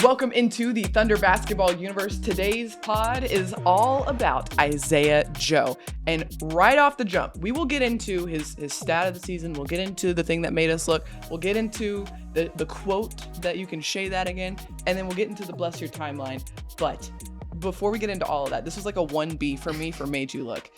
Welcome into the Thunder basketball universe. Today's pod is all about Isaiah Joe. And right off the jump, we will get into his stat of the season. We'll get into the thing that made us look. We'll get into the quote that you can say that again. And then we'll get into the bless your timeline. But before we get into all of that, this was like a 1B for me for Made You Look.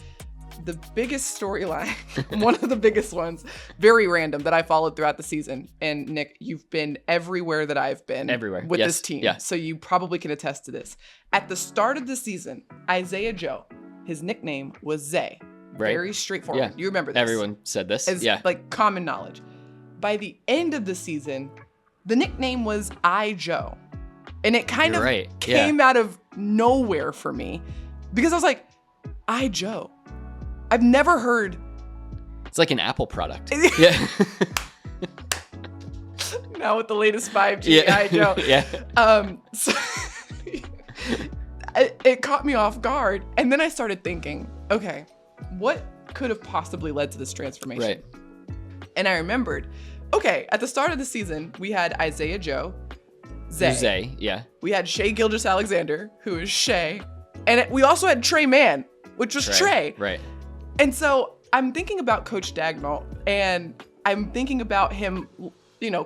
The biggest storyline, one of the biggest ones, very random, that I followed throughout the season. And Nick, you've been everywhere that I've been with this team. Yeah. So you probably can attest to this. At the start of the season, Isaiah Joe, his nickname was Zay. Right. Very straightforward. Yeah. You remember this. Everyone said this. It's like common knowledge. By the end of the season, the nickname was Joe. And it kind of came out of nowhere for me because I was like, Joe. I've never heard. It's like an Apple product. Yeah. Now with the latest 5G, Joe. Yeah. So it caught me off guard. And then I started thinking, okay, what could have possibly led to this transformation? Right. And I remembered, okay, at the start of the season, we had Isaiah Joe, Zay. Yeah. We had Shai Gilgeous-Alexander, who is Shai. And we also had Tre Mann, which was Trey. Right. And so I'm thinking about Coach Dagnall, and I'm thinking about him,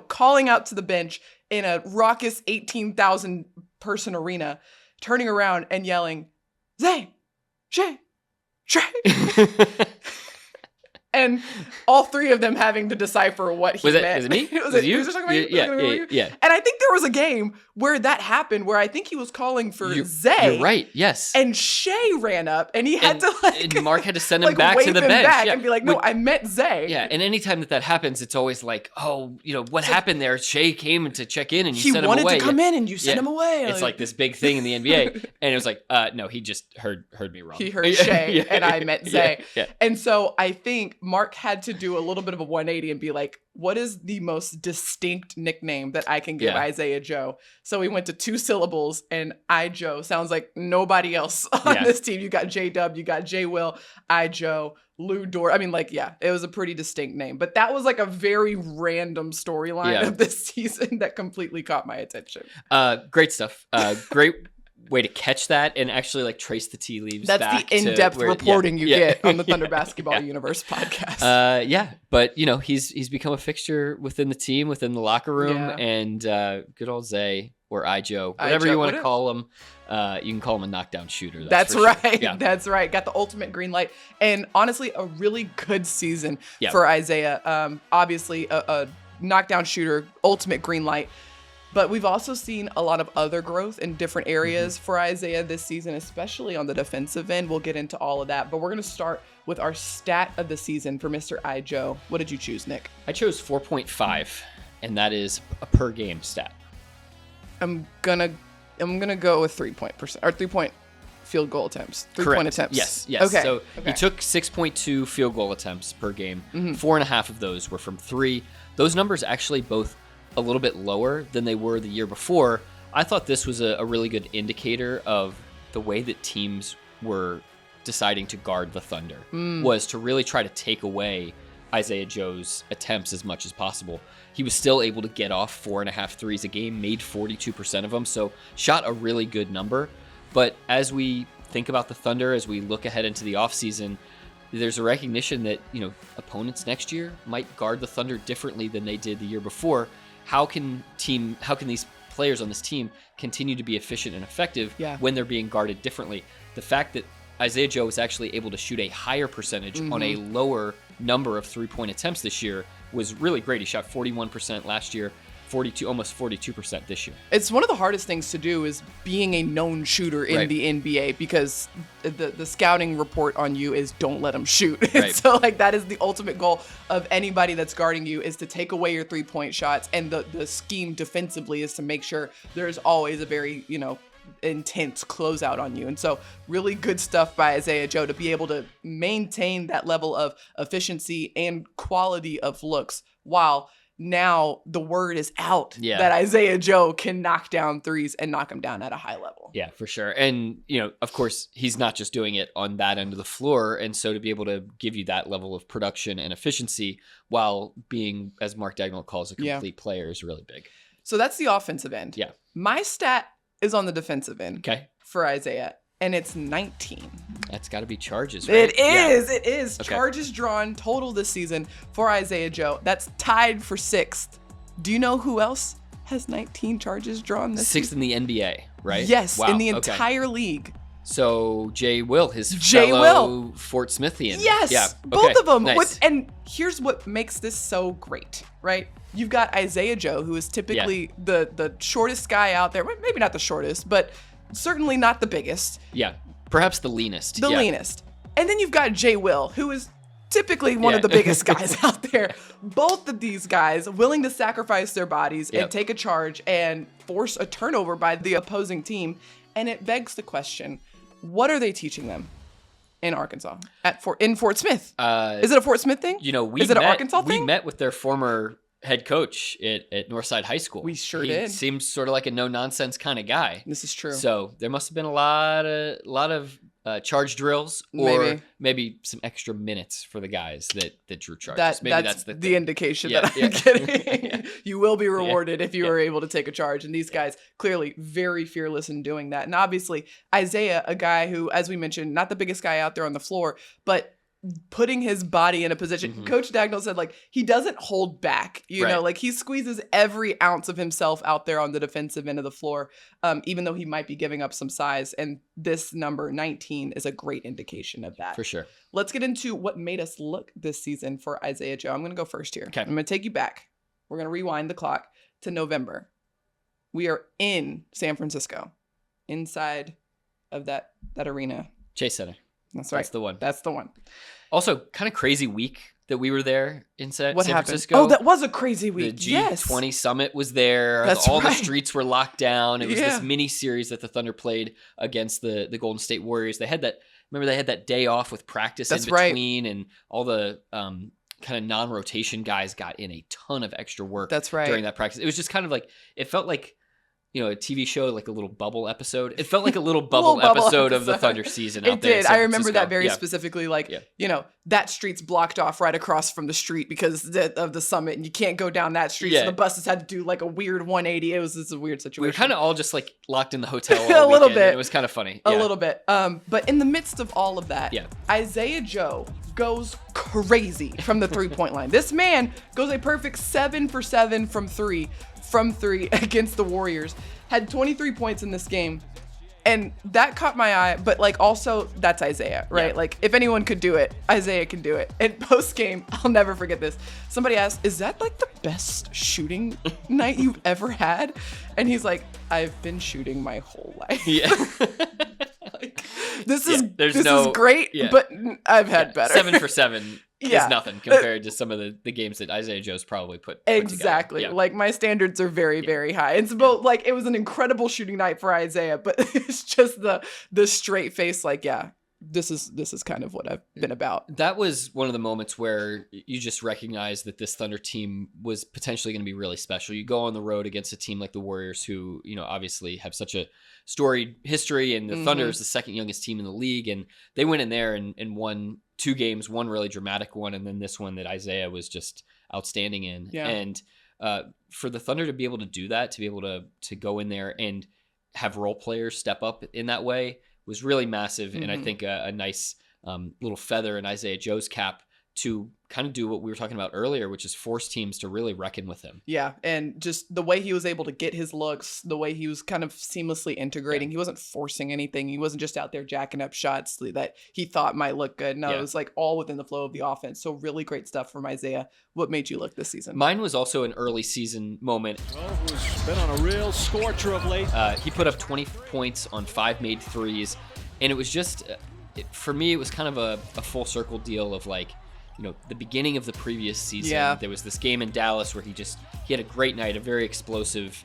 calling out to the bench in a raucous 18,000 person arena, turning around and yelling, Zay, Shai, Trey. And all three of them having to decipher what he meant. Was it me? Was it you? Was talking about you? Yeah. And I think there was a game where that happened, where I think he was calling for Zay. You're right. Yes. And Shai ran up, and he had to and Mark had to send him back to the bench. And be like, no, I meant Zay. Yeah. And anytime that happens, it's always like, what happened there? Shai came to check in, and you sent him away. He wanted to come in, and you sent him away. It's like this big thing in the NBA, and it was like, no, he just heard me wrong. He heard Shai, and I meant Zay. Yeah. And so I think Mark had to do a little bit of a 180 and be like, what is the most distinct nickname that I can give Isaiah Joe? So we went to 2 syllables, and Joe sounds like nobody else on this team. You got J-Dub, you got J-Will, Joe, Lou Dort. I mean, it was a pretty distinct name. But that was like a very random storyline of this season that completely caught my attention. Great stuff. Great way to catch that and actually trace the tea leaves. That's back the in-depth reporting you get on the Thunder Yeah. Basketball Universe podcast. But he's become a fixture within the team, within the locker room, and good old Zay or Joe, whatever you want to call him. You can call him a knockdown shooter. That's right. Yeah. That's right. Got the ultimate green light, and honestly, a really good season for Isaiah. Obviously, a knockdown shooter, ultimate green light. But we've also seen a lot of other growth in different areas for Isaiah this season, especially on the defensive end. We'll get into all of that. But we're going to start with our stat of the season for Mr. Joe. What did you choose, Nick? I chose 4.5, and that is a per game stat. I'm gonna go with 3-point field goal attempts. 3-point attempts. Yes. Okay. So he took 6.2 field goal attempts per game. 4.5 of those were from 3. Those numbers actually both a little bit lower than they were the year before. I thought this was a really good indicator of the way that teams were deciding to guard the Thunder, was to really try to take away Isaiah Joe's attempts as much as possible. He was still able to get off 4.5 threes a game, made 42% of them, so shot a really good number. But as we think about the Thunder, as we look ahead into the offseason, there's a recognition that opponents next year might guard the Thunder differently than they did the year before. How can these players on this team continue to be efficient and effective when they're being guarded differently? The fact that Isaiah Joe was actually able to shoot a higher percentage on a lower number of 3-point attempts this year was really great. He shot 41% last year, almost 42% this year. It's one of the hardest things to do is being a known shooter in the NBA, because the scouting report on you is don't let them shoot. Right. So that is the ultimate goal of anybody that's guarding you, is to take away your 3-point shots. And the scheme defensively is to make sure there's always a very, intense closeout on you. And so really good stuff by Isaiah Joe to be able to maintain that level of efficiency and quality of looks while now the word is out that Isaiah Joe can knock down threes and knock them down at a high level. Yeah, for sure. And, of course, he's not just doing it on that end of the floor. And so to be able to give you that level of production and efficiency while being, as Mark Dagnall calls, a complete player is really big. So that's the offensive end. Yeah. My stat is on the defensive end for Isaiah, and it's 19. That's got to be charges, right? It is. Yeah. It is. Okay. Charges drawn total this season for Isaiah Joe. That's tied for 6th. Do you know who else has 19 charges drawn this season? 6th in the NBA, right? Yes, in the entire league. So Jay Will, his fellow Fort Smithian. Yes, yeah. Both of them. Nice. And here's what makes this so great, right? You've got Isaiah Joe, who is typically the shortest guy out there. Maybe not the shortest, but certainly not the biggest. Yeah, perhaps the leanest. Leanest. And then you've got Jay Will, who is typically one of the biggest guys out there. Both of these guys willing to sacrifice their bodies and take a charge and force a turnover by the opposing team. And it begs the question, what are they teaching them in Arkansas in Fort Smith? Is it a Fort Smith thing? Is it an Arkansas thing? We met with their former head coach at Northside High School. We sure he did. Seems sort of like a no nonsense kind of guy. This is true. So there must have been a lot of charge drills, or maybe some extra minutes for the guys that drew charges. Maybe that's the indication that I'm getting. You will be rewarded if you are able to take a charge. And these guys clearly very fearless in doing that. And obviously Isaiah, a guy who, as we mentioned, not the biggest guy out there on the floor, but putting his body in a position. Mm-hmm. Coach Dagnall said, he doesn't hold back, you know, he squeezes every ounce of himself out there on the defensive end of the floor, even though he might be giving up some size. And this number 19 is a great indication of that. For sure. Let's get into what made us look this season for Isaiah Joe. I'm going to go first here. Okay. I'm going to take you back. We're going to rewind the clock to November. We are in San Francisco, inside of that arena. Chase Center. That's right. That's the one. one. Also, kind of crazy week that we were there in San Francisco. Oh, that was a crazy week. The G20 summit was there. All the streets were locked down. It was this mini series that the Thunder played against the Golden State Warriors. They had that day off with practice in between, and all the kind of non-rotation guys got in a ton of extra work during that practice. It was just kind of it felt like, a TV show, like a little bubble episode. It felt like a little bubble episode of the Thunder season out there. It did. I remember that very specifically. That street's blocked off right across from the street because of the summit, and you can't go down that street. So the buses had to do a weird 180. It was a weird situation. We were kind of all just locked in the hotel a little bit. It was kind of funny. A little bit. But in the midst of all of that, Isaiah Joe goes crazy from the 3-point line. This man goes a perfect 7 for 7 from three against the Warriors. Had 23 points in this game. And that caught my eye, but also that's Isaiah, right? Yeah. If anyone could do it, Isaiah can do it. And post game, I'll never forget this. Somebody asked, "Is that the best shooting night you've ever had?" And he's like, "I've been shooting my whole life." Yeah. This is great, but I've had better. 7 for 7 is nothing compared to some of the games that Isaiah Joe's probably put exactly. Together. My standards are very, very high. It's both it was an incredible shooting night for Isaiah, but it's just the straight face. This is kind of what I've been about. That was one of the moments where you just recognize that this Thunder team was potentially going to be really special. You go on the road against a team like the Warriors, who, obviously have such a storied history, and the Thunder is the second youngest team in the league. And they went in there and won 2 games, one really dramatic one, and then this one that Isaiah was just outstanding in. Yeah. And for the Thunder to be able to do that, to be able to go in there and have role players step up in that way was really massive. And I think a nice little feather in Isaiah Joe's cap to kind of do what we were talking about earlier, which is force teams to really reckon with him. Yeah, and just the way he was able to get his looks, the way he was kind of seamlessly integrating. Yeah. He wasn't forcing anything. He wasn't just out there jacking up shots that he thought might look good. No, it was all within the flow of the offense. So really great stuff from Isaiah. What made you look this season? Mine was also an early season moment. Who's been on a real scorcher of late. He put up 20 points on 5 made threes, and it was just, for me, it was kind of a full circle deal of the beginning of the previous season. Yeah. There was this game in Dallas where he had a great night, a very explosive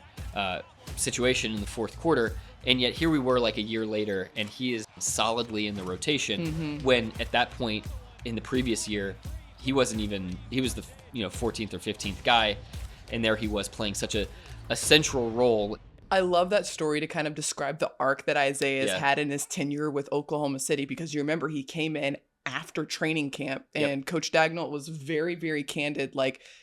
situation in the fourth quarter. And yet here we were a year later, and he is solidly in the rotation when at that point in the previous year, he was the 14th or 15th guy. And there he was playing such a central role. I love that story to kind of describe the arc that Isaiah has had in his tenure with Oklahoma City, because you remember he came in after training camp, and Coach Dagnall was very, very candid.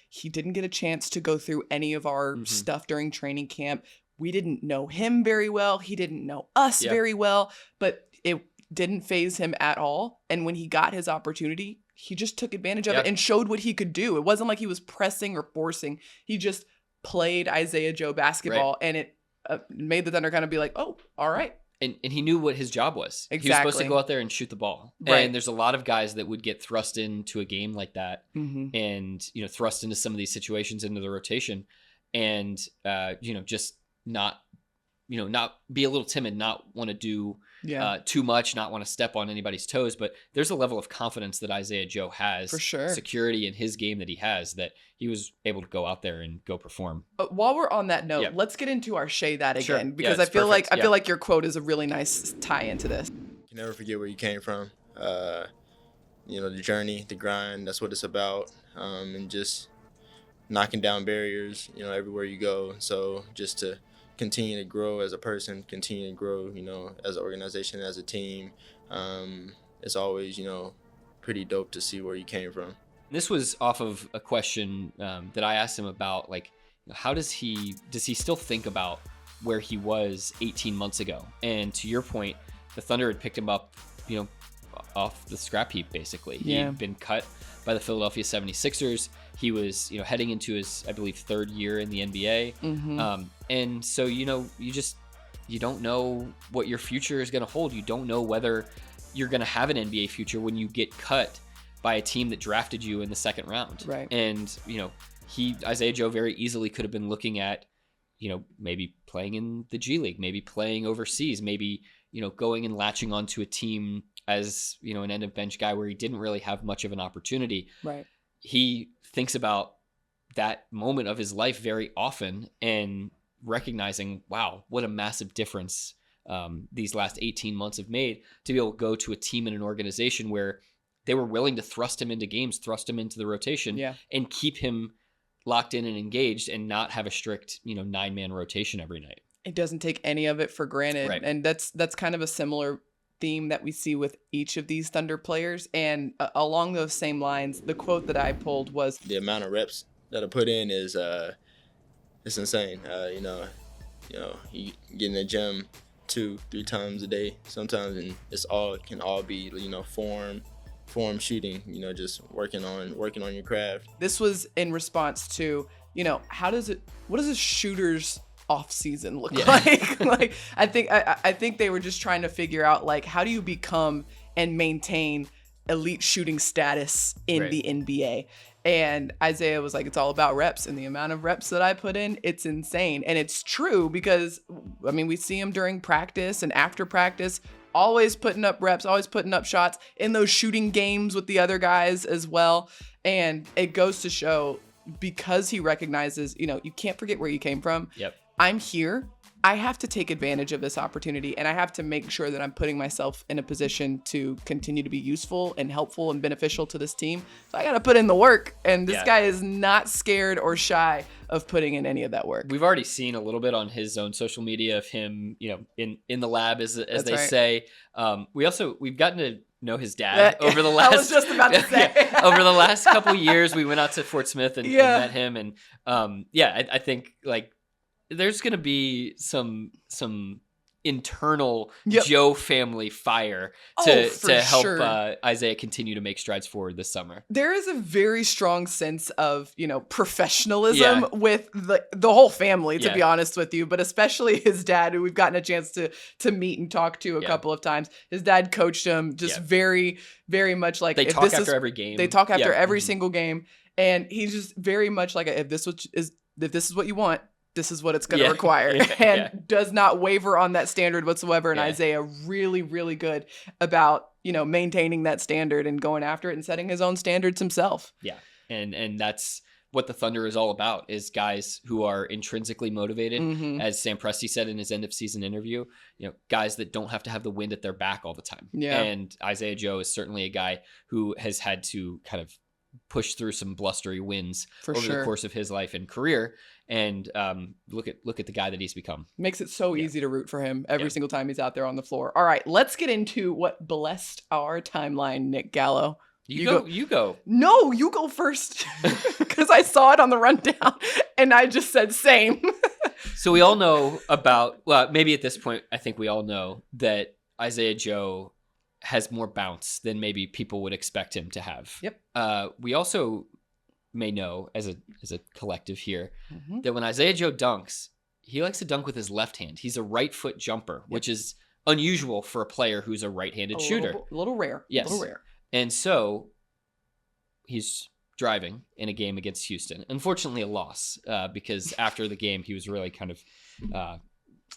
He didn't get a chance to go through any of our stuff during training camp. we didn't know him very well. He didn't know us very well, but it didn't faze him at all. And when he got his opportunity, he just took advantage of it and showed what he could do. It wasn't like he was pressing or forcing. He just played Isaiah Joe basketball, and it made the Thunder kind of be like, oh, all right. And he knew what his job was. Exactly. He was supposed to go out there and shoot the ball. Right. And there's a lot of guys that would get thrust into a game like that and, thrust into some of these situations into the rotation and, just not be a little timid, not want to do too much, not want to step on anybody's toes. But there's a level of confidence that Isaiah Joe has, for sure, security in his game that he has, that he was able to go out there and go perform. While we're on that note, let's get into our Shay That again, because I feel perfect. I feel like your quote is a really nice tie into this. You never forget where you came from. The journey, the grind, that's what it's about. And just knocking down barriers, everywhere you go. So just to continue to grow as a person, continue to grow, as an organization, as a team. It's always, pretty dope to see where you came from. This was off of a question that I asked him about, like, how does he still think about where he was 18 months ago? And to your point, the Thunder had picked him up, off the scrap heap, basically. He'd been cut by the Philadelphia 76ers. He was, heading into his, I believe, third year in the NBA. And so, you don't know what your future is going to hold. You don't know whether you're going to have an NBA future when you get cut by a team that drafted you in the second round. Right. And, Isaiah Joe very easily could have been looking at, maybe playing in the G League, maybe playing overseas, maybe, going and latching onto a team as, an end of bench guy where he didn't really have much of an opportunity. Right. He thinks about that moment of his life very often and recognizing, wow, what a massive difference these last 18 months have made to be able to go to a team and an organization where they were willing to thrust him into games, thrust him into the rotation, and keep him locked in and engaged and not have a strict, 9-man rotation every night. It doesn't take any of it for granted. Right. And that's kind of a similar theme that we see with each of these Thunder players. And along those same lines, the quote that I pulled was, the amount of reps that I put in is it's insane. You get in the gym 2-3 times a day sometimes, and can all be form shooting, just working on your craft. This was in response to, what does a shooter's off season look like? Like, I think they were just trying to figure out, like, how do you become and maintain elite shooting status in the NBA? And Isaiah was like, it's all about reps, and the amount of reps that I put in, it's insane. And it's true, because we see him during practice and after practice, always putting up reps, always putting up shots in those shooting games with the other guys as well. And it goes to show, because he recognizes, you can't forget where you came from. Yep. I'm here. I have to take advantage of this opportunity, and I have to make sure that I'm putting myself in a position to continue to be useful and helpful and beneficial to this team. So I got to put in the work, and this guy is not scared or shy of putting in any of that work. We've already seen a little bit on his own social media of him, in the lab, as they say. We've gotten to know his dad over the last. I was just about to say. Over the last couple of years, we went out to Fort Smith and met him, and I think, like, there's going to be some internal Joe family fire to help Isaiah continue to make strides forward this summer. There is a very strong sense of, professionalism with the whole family, to be honest with you, but especially his dad, who we've gotten a chance to meet and talk to a couple of times. His dad coached him just very, very much like, they talk after every game. They talk after every single game. And he's just very much like, if this is what you want, this is what it's going to require, and does not waver on that standard whatsoever. And Isaiah really, really good about, maintaining that standard and going after it and setting his own standards himself. Yeah. And that's what the Thunder is all about, is guys who are intrinsically motivated, as Sam Presti said in his end of season interview, guys that don't have to have the wind at their back all the time. Yeah. And Isaiah Joe is certainly a guy who has had to kind of push through some blustery wins over the course of his life and career. And look at the guy that he's become. Makes it so easy to root for him every single time he's out there on the floor. All right, let's get into what blessed our timeline, Nick Gallo. You go. No, you go first, because I saw it on the rundown and I just said same. So we all know about, well, maybe at this point, I think we all know that Isaiah Joe has more bounce than maybe people would expect him to have. Yep. We also may know as a collective here that when Isaiah Joe dunks, he likes to dunk with his left hand. He's a right foot jumper, which is unusual for a player who's a right-handed shooter. A little rare. Yes. A little rare. And so he's driving in a game against Houston. Unfortunately, a loss because after the game, he was really kind of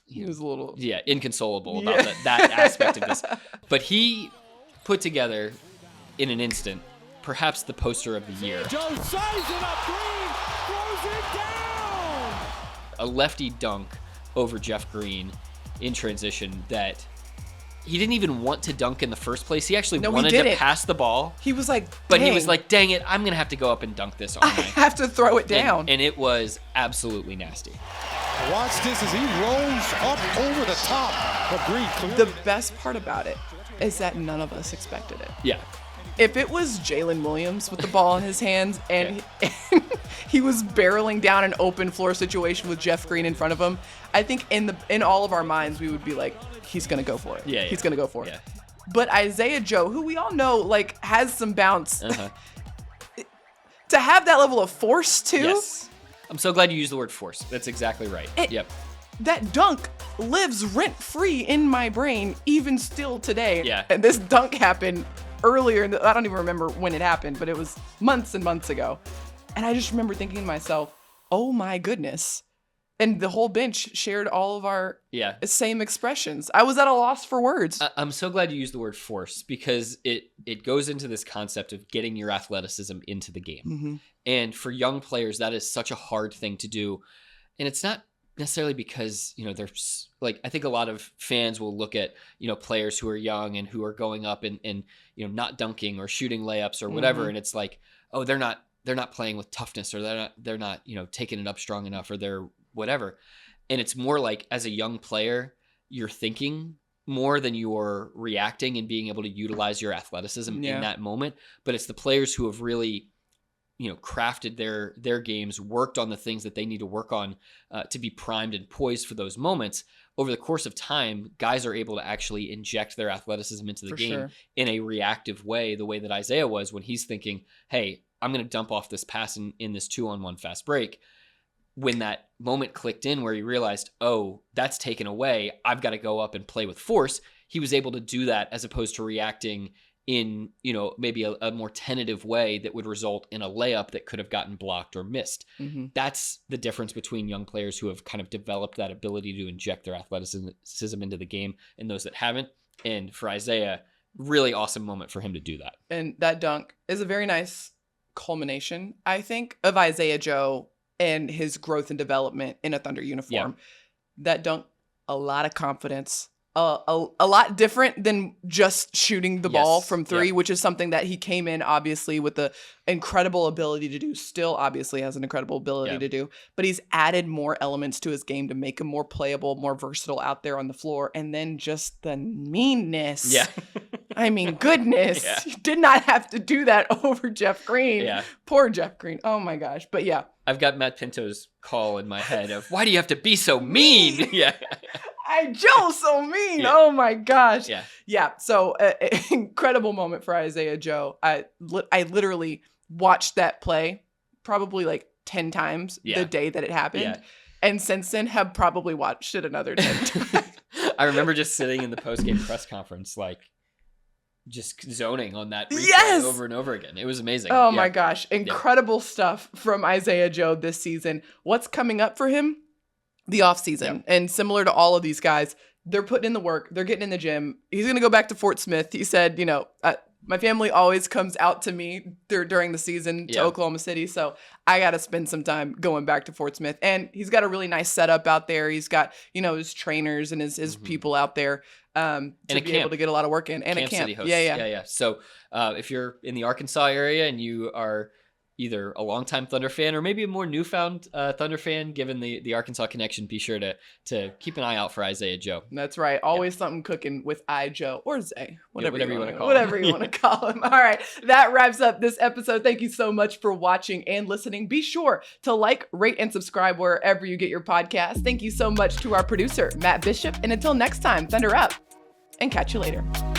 he was a little inconsolable about that aspect of this. But he put together in an instant perhaps the poster of the year. Joe sizing up Green, throws it down. A lefty dunk over Jeff Green in transition that he didn't even want to dunk in the first place. He actually wanted to pass the ball. He was like, but he was like, dang it, I'm going to have to go up and dunk this on I have to throw it down. And it was absolutely nasty. Watch this as he rolls up over the top of Green. The best part about it is that none of us expected it. Yeah. If it was Jalen Williams with the ball in his hands and he was barreling down an open floor situation with Jeff Green in front of him, I think in all of our minds we would be like, he's gonna go for it. Yeah, he's gonna go for it. Yeah. But Isaiah Joe, who we all know like has some bounce, to have that level of force too. Yes. I'm so glad you used the word force. That's exactly right. Yep. That dunk lives rent-free in my brain even still today. Yeah. And this dunk happened earlier, I don't even remember when it happened, but it was months and months ago. And I just remember thinking to myself, oh my goodness. And the whole bench shared all of our same expressions. I was at a loss for words. I'm so glad you used the word force because it goes into this concept of getting your athleticism into the game. And for young players, that is such a hard thing to do. And it's not necessarily because, there's like, I think a lot of fans will look at, players who are young and who are going up and not dunking or shooting layups or whatever. And it's like, oh, they're not playing with toughness or they're not, taking it up strong enough or they're whatever. And it's more like as a young player, you're thinking more than you're reacting and being able to utilize your athleticism in that moment. But it's the players who have really, crafted their games, worked on the things that they need to work on to be primed and poised for those moments. Over the course of time, guys are able to actually inject their athleticism into the game in a reactive way, the way that Isaiah was when he's thinking, hey, I'm going to dump off this pass in this 2-on-1 fast break. When that moment clicked in where he realized, oh, that's taken away, I've got to go up and play with force. He was able to do that as opposed to reacting in, maybe a more tentative way that would result in a layup that could have gotten blocked or missed. That's the difference between young players who have kind of developed that ability to inject their athleticism into the game and those that haven't. And for Isaiah, really awesome moment for him to do that. And that dunk is a very nice culmination, I think, of Isaiah Joe and his growth and development in a Thunder uniform. That dunk, a lot of confidence. A lot different than just shooting the ball from three, which is something that he came in obviously with the incredible ability to do, still obviously has an incredible ability to do, but he's added more elements to his game to make him more playable, more versatile out there on the floor. And then just the meanness. Yeah. I mean, goodness, you did not have to do that over Jeff Green. Yeah. Poor Jeff Green. Oh my gosh. But yeah. I've got Matt Pinto's call in my head of, why do you have to be so mean? Joe's so mean. Oh my gosh. Yeah. So incredible moment for Isaiah Joe. I literally watched that play probably like 10 times the day that it happened. Yeah. And since then have probably watched it another 10 times. I remember just sitting in the post-game press conference, like just zoning on that replay over and over again. It was amazing. Oh my gosh. Incredible stuff from Isaiah Joe this season. What's coming up for him? The off season. And similar to all of these guys, they're putting in the work. They're getting in the gym. He's going to go back to Fort Smith. He said, my family always comes out to me during the season to Oklahoma City. So I got to spend some time going back to Fort Smith. And he's got a really nice setup out there. He's got, his trainers and his people out there to be able to get a lot of work in. And Camp a camp. City hosts. Yeah. So if you're in the Arkansas area and you are either a longtime Thunder fan or maybe a more newfound Thunder fan, given the Arkansas connection, be sure to keep an eye out for Isaiah Joe. That's right. Always something cooking with Joe or Zay, whatever you want to call him. Whatever you want to call him. All right. That wraps up this episode. Thank you so much for watching and listening. Be sure to like, rate, and subscribe wherever you get your podcasts. Thank you so much to our producer, Matt Bishop. And until next time, Thunder up and catch you later.